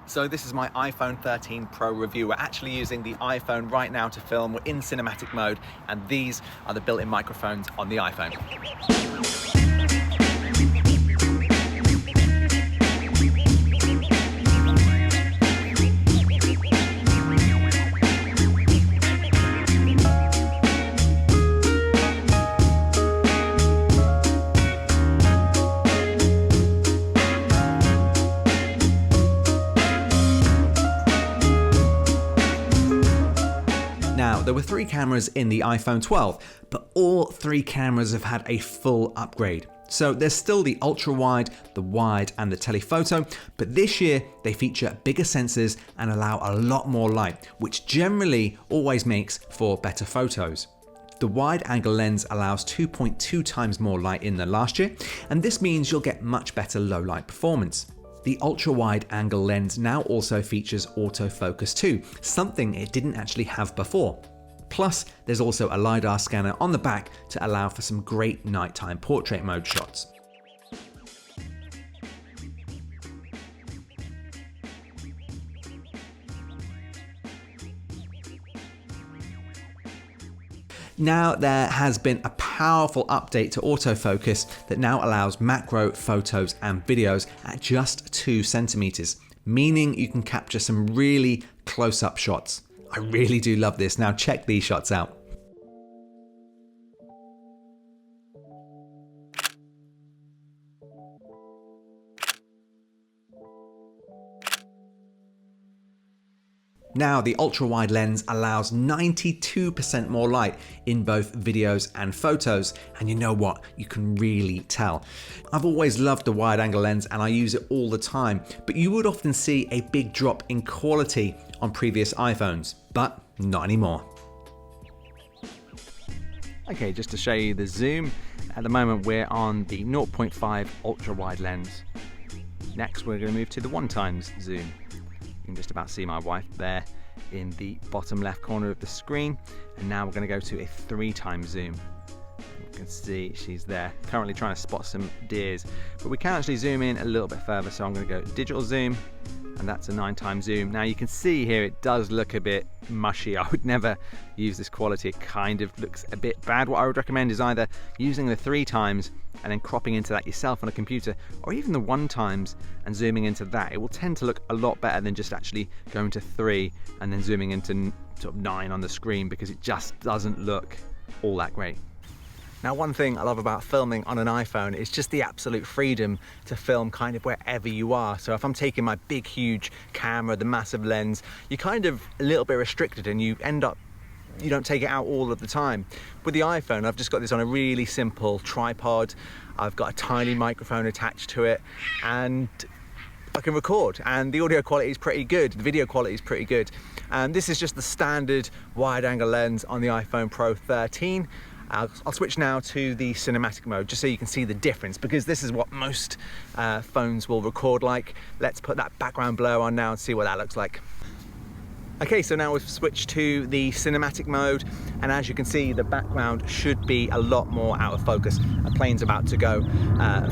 So this is my iPhone 13 Pro review. We're actually using the iPhone right now to film. We're in cinematic mode, and these are the built-in microphones on the iPhone. Now, there were 3 cameras in the iPhone 12, but all 3 cameras have had a full upgrade. So there's still the ultra wide, the wide, and the telephoto, but this year they feature bigger sensors and allow a lot more light, which generally always makes for better photos. The wide angle lens allows 2.2 times more light in than last year, and this means you'll get much better low light performance. The ultra-wide angle lens now also features autofocus too, something it didn't actually have before. Plus, there's also a LiDAR scanner on the back to allow for some great nighttime portrait mode shots. Now there has been a powerful update to autofocus that now allows macro photos and videos at just 2 centimeters, meaning you can capture some really close-up shots. I really do love this. Now check these shots out. Now, the ultra-wide lens allows 92% more light in both videos and photos, and you know what? You can really tell. I've always loved the wide-angle lens and I use it all the time, but you would often see a big drop in quality on previous iPhones, but not anymore. Okay, just to show you the zoom, at the moment we're on the 0.5 ultra-wide lens. Next, we're going to move to the 1x zoom. You can just about see my wife there in the bottom left corner of the screen. And now we're going to go to a 3x zoom. You can see she's there, currently trying to spot some deers. But we can actually zoom in a little bit further, so I'm going to go digital zoom, and that's a 9x zoom. Now you can see here it does look a bit mushy. I would never use this quality. It kind of looks a bit bad. What I would recommend is either using the 3x and then cropping into that yourself on a computer, or even the 1x and zooming into that. It will tend to look a lot better than just actually going to 3 and then zooming into sort of 9 on the screen, because it just doesn't look all that great. Now, one thing I love about filming on an iPhone is just the absolute freedom to film kind of wherever you are. So if I'm taking my big, huge camera, the massive lens, you're kind of a little bit restricted and you don't take it out all of the time. With the iPhone, I've just got this on a really simple tripod. I've got a tiny microphone attached to it and I can record, and the audio quality is pretty good. The video quality is pretty good. This is just the standard wide angle lens on the iPhone Pro 13. I'll switch now to the cinematic mode just so you can see the difference, because this is what most phones will record like. Let's put that background blur on now and see what that looks like. Okay, so now we've switched to the cinematic mode, and as you can see, the background should be a lot more out of focus. A plane's about to go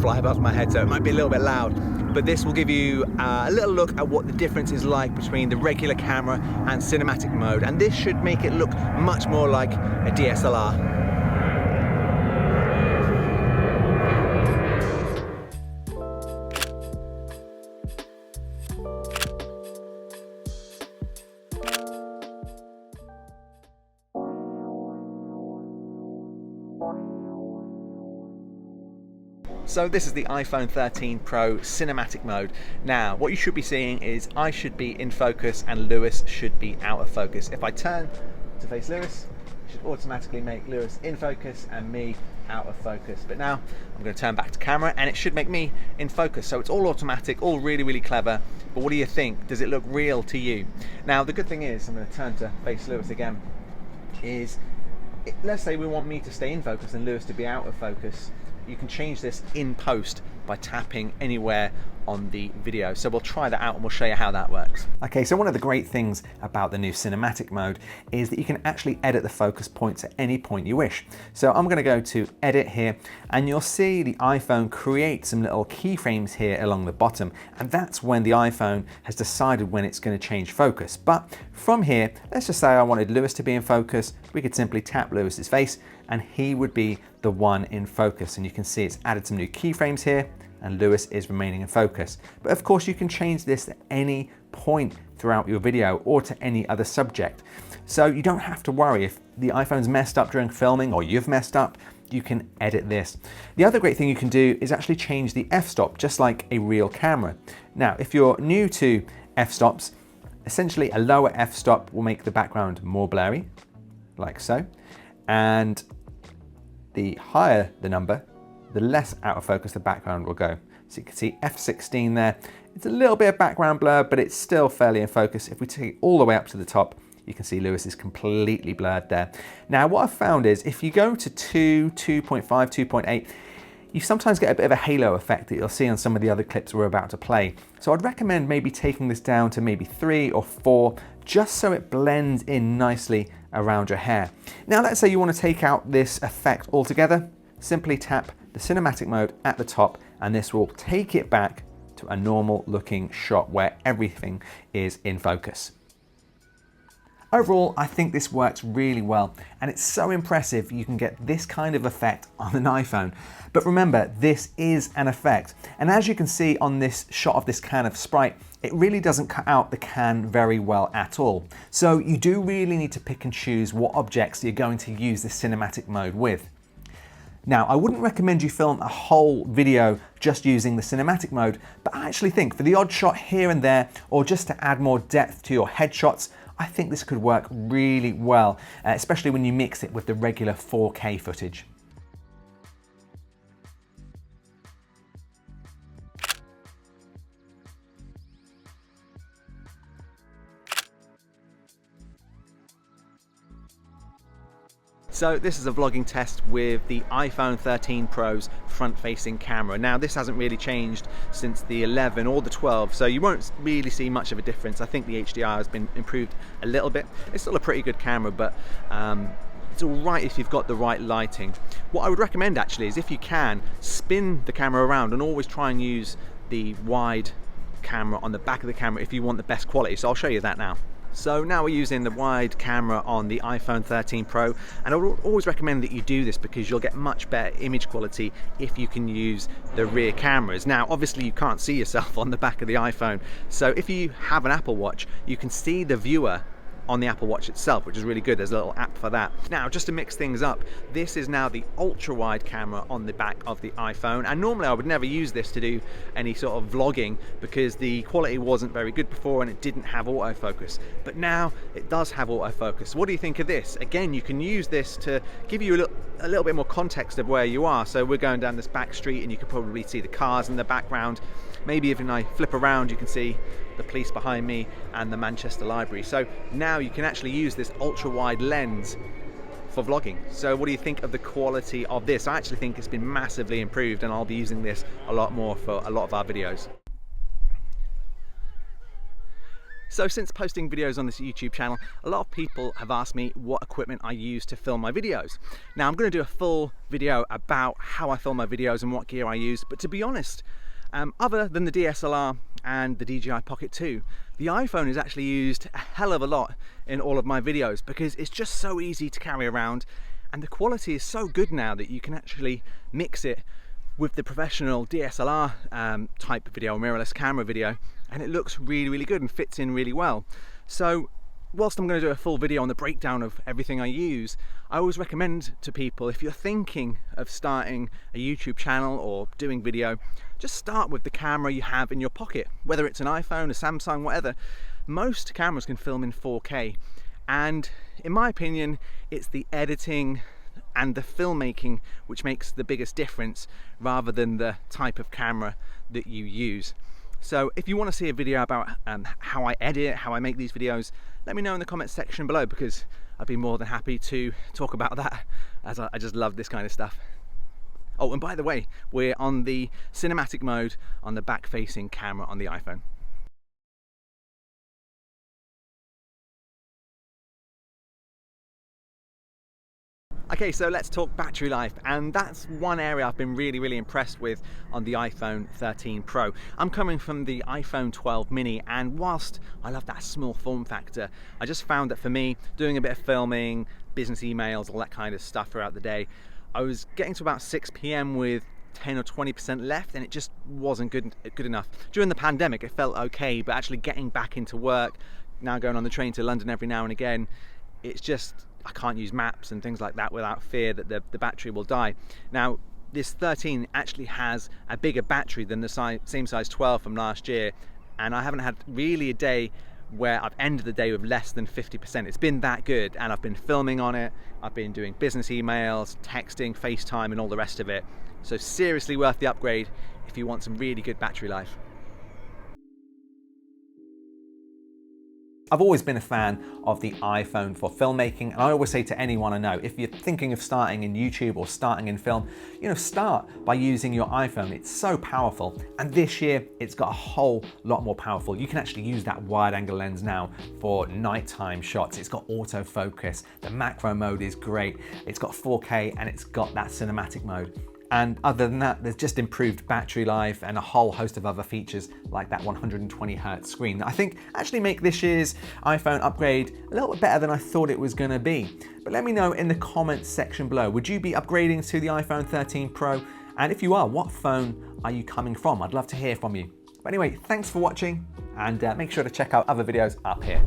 fly above my head, so it might be a little bit loud, but this will give you a little look at what the difference is like between the regular camera and cinematic mode, and this should make it look much more like a DSLR. So this is the iPhone 13 Pro cinematic mode. Now, what you should be seeing is I should be in focus and Lewis should be out of focus. If I turn to face Lewis, it should automatically make Lewis in focus and me out of focus. But now I'm going to turn back to camera and it should make me in focus. So it's all automatic, all really, really clever. But what do you think? Does it look real to you? Now, the good thing is, I'm going to turn to face Lewis again, is let's say we want me to stay in focus and Lewis to be out of focus. You can change this in post by tapping anywhere on the video. So we'll try that out and we'll show you how that works. Okay, so one of the great things about the new cinematic mode is that you can actually edit the focus points at any point you wish. So I'm going to go to edit here, and you'll see the iPhone create some little keyframes here along the bottom, and that's when the iPhone has decided when it's going to change focus. But from here, let's just say I wanted Lewis to be in focus. We could simply tap Lewis's face and he would be the one in focus, and you can see it's added some new keyframes here and Lewis is remaining in focus. But of course you can change this at any point throughout your video or to any other subject. So you don't have to worry if the iPhone's messed up during filming or you've messed up, you can edit this. The other great thing you can do is actually change the f-stop just like a real camera. Now, if you're new to f-stops, essentially a lower f-stop will make the background more blurry, like so. And the higher the number, the less out of focus the background will go. So you can see F16 there. It's a little bit of background blur, but it's still fairly in focus. If we take it all the way up to the top, you can see Lewis is completely blurred there. Now, what I've found is if you go to 2, 2.5, 2.8, you sometimes get a bit of a halo effect that you'll see on some of the other clips we're about to play. So I'd recommend maybe taking this down to maybe 3 or 4, just so it blends in nicely around your hair. Now, let's say you want to take out this effect altogether. Simply tap the cinematic mode at the top, and this will take it back to a normal looking shot where everything is in focus. Overall, I think this works really well, and it's so impressive you can get this kind of effect on an iPhone. But remember, this is an effect, and as you can see on this shot of this can of Sprite, it really doesn't cut out the can very well at all. So you do really need to pick and choose what objects you're going to use this cinematic mode with. Now, I wouldn't recommend you film a whole video just using the cinematic mode, but I actually think for the odd shot here and there, or just to add more depth to your headshots, I think this could work really well, especially when you mix it with the regular 4K footage. So this is a vlogging test with the iPhone 13 Pro's front-facing camera. Now, this hasn't really changed since the 11 or the 12, so you won't really see much of a difference. I think the HDR has been improved a little bit. It's still a pretty good camera, but it's all right if you've got the right lighting. What I would recommend actually is, if you can, spin the camera around and always try and use the wide camera on the back of the camera if you want the best quality. So I'll show you that now. So now we're using the wide camera on the iPhone 13 Pro, and I would always recommend that you do this because you'll get much better image quality if you can use the rear cameras. Now, obviously you can't see yourself on the back of the iPhone, so if you have an Apple Watch, you can see the viewer on the Apple Watch itself, which is really good. There's a little app for that. Now, just to mix things up, this is now the ultra wide camera on the back of the iPhone, and normally I would never use this to do any sort of vlogging because the quality wasn't very good before and it didn't have autofocus, but now it does have autofocus. What do you think of this? Again, you can use this to give you a little bit more context of where you are. So we're going down this back street and you can probably see the cars in the background. Maybe if I flip around, you can see the police behind me and the Manchester Library. So now you can actually use this ultra wide lens for vlogging. So what do you think of the quality of this? I actually think it's been massively improved, and I'll be using this a lot more for a lot of our videos. So since posting videos on this YouTube channel, a lot of people have asked me what equipment I use to film my videos. Now, I'm going to do a full video about how I film my videos and what gear I use, but to be honest, other than the DSLR and the DJI Pocket 2, the iPhone is actually used a hell of a lot in all of my videos because it's just so easy to carry around, and the quality is so good now that you can actually mix it with the professional DSLR type video, mirrorless camera video, and it looks really, really good and fits in really well. So whilst I'm going to do a full video on the breakdown of everything I use, I always recommend to people, if you're thinking of starting a YouTube channel or doing video, just start with the camera you have in your pocket, whether it's an iPhone, a Samsung, whatever. Most cameras can film in 4K, and in my opinion, it's the editing and the filmmaking which makes the biggest difference rather than the type of camera that you use. So if you want to see a video about how I edit, how I make these videos, let me know in the comments section below, because I'd be more than happy to talk about that, as I just love this kind of stuff. Oh, and by the way, we're on the cinematic mode on the back-facing camera on the iPhone. Okay, so let's talk battery life, and that's one area I've been really impressed with on the iPhone 13 Pro. I'm coming from the iPhone 12 mini, and whilst I love that small form factor, I just found that for me, doing a bit of filming, business emails, all that kind of stuff throughout the day, I was getting to about 6 p.m. with 10 or 20% left, and it just wasn't good enough. During the pandemic, it felt okay, but actually getting back into work, now going on the train to London every now and again, it's just, I can't use maps and things like that without fear that the battery will die. Now, this 13 actually has a bigger battery than the same size 12 from last year, and I haven't had really a day where I've ended the day with less than 50%. It's been that good, and I've been filming on it, I've been doing business emails, texting, FaceTime, and all the rest of it. So seriously worth the upgrade if you want some really good battery life. I've always been a fan of the iPhone for filmmaking, and I always say to anyone I know, if you're thinking of starting in YouTube or starting in film, start by using your iPhone. It's so powerful, and this year it's got a whole lot more powerful. You can actually use that wide angle lens now for nighttime shots. It's got autofocus, the macro mode is great, it's got 4K, and it's got that cinematic mode. And other than that, there's just improved battery life and a whole host of other features like that 120Hz screen that I think actually make this year's iPhone upgrade a little bit better than I thought it was going to be. But let me know in the comments section below, would you be upgrading to the iPhone 13 Pro? And if you are, what phone are you coming from? I'd love to hear from you. But anyway, thanks for watching, and make sure to check out other videos up here.